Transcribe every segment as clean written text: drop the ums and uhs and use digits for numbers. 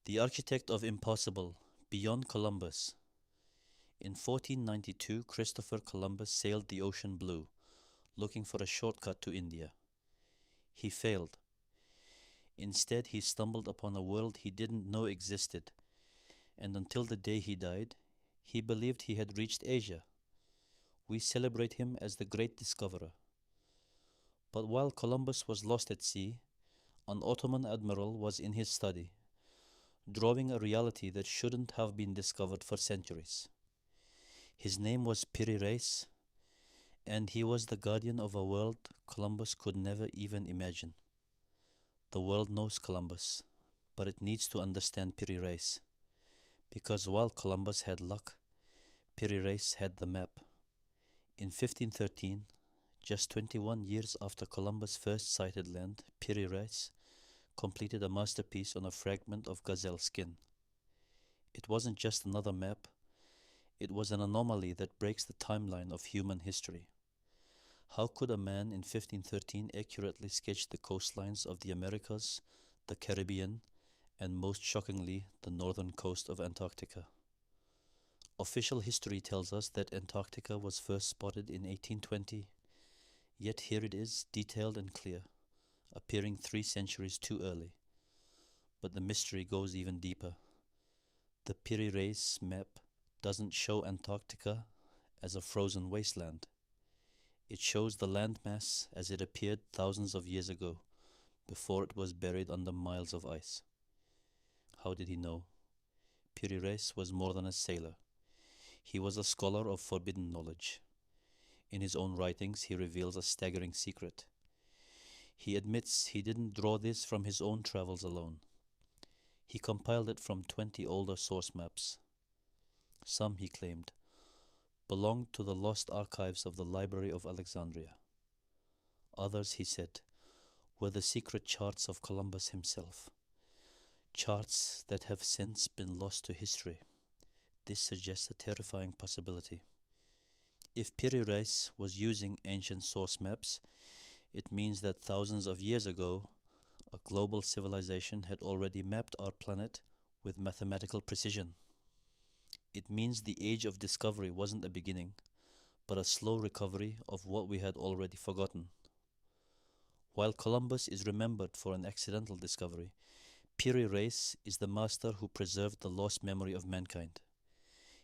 The architect of impossible, beyond Columbus. In 1492, Christopher Columbus sailed the ocean blue, looking for a shortcut to India. He failed. Instead, he stumbled upon a world he didn't know existed, and until the day he died, he believed he had reached Asia. We celebrate him as the great discoverer. But while Columbus was lost at sea, an Ottoman admiral was in his study, drawing a reality that shouldn't have been discovered for centuries. His name was Piri Reis, and he was the guardian of a world Columbus could never even imagine. The world knows Columbus, but it needs to understand Piri Reis, because while Columbus had luck, Piri Reis had the map. In 1513, just 21 years after Columbus first sighted land, Piri Reis completed a masterpiece on a fragment of gazelle skin. It wasn't just another map, it was an anomaly that breaks the timeline of human history. How could a man in 1513 accurately sketch the coastlines of the Americas, the Caribbean, and most shockingly, the northern coast of Antarctica? Official history tells us that Antarctica was first spotted in 1820, yet here it is, detailed and clear, appearing 3 centuries too early. But the mystery goes even deeper. The Piri Reis map doesn't show Antarctica as a frozen wasteland. It shows the landmass as it appeared thousands of years ago, before it was buried under miles of ice. How did he know? Piri Reis was more than a sailor. He was a scholar of forbidden knowledge. In his own writings, he reveals a staggering secret. He admits he didn't draw this from his own travels alone. He compiled it from 20 older source maps. Some, he claimed, belonged to the lost archives of the Library of Alexandria. Others, he said, were the secret charts of Columbus himself, charts that have since been lost to history. This suggests a terrifying possibility. If Piri Reis was using ancient source maps, it means that thousands of years ago, a global civilization had already mapped our planet with mathematical precision. It means the age of discovery wasn't a beginning, but a slow recovery of what we had already forgotten. While Columbus is remembered for an accidental discovery, Piri Reis is the master who preserved the lost memory of mankind.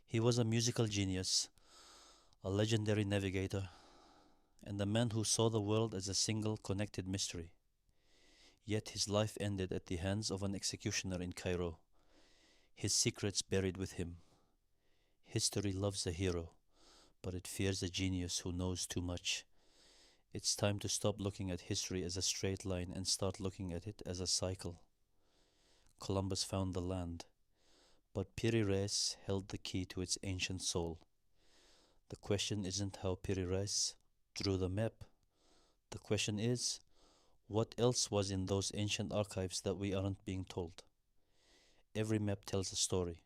He was a musical genius, a legendary navigator, and a man who saw the world as a single connected mystery. Yet his life ended at the hands of an executioner in Cairo, his secrets buried with him. History loves a hero, but it fears a genius who knows too much. It's time to stop looking at history as a straight line and start looking at it as a cycle. Columbus found the land, but Piri Reis held the key to its ancient soul. The question isn't how Piri Reis drew the map. The question is, what else was in those ancient archives that we aren't being told? Every map tells a story.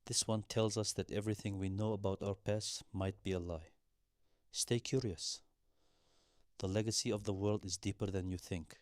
This one tells us that everything we know about our past might be a lie. Stay curious. The legacy of the world is deeper than you think.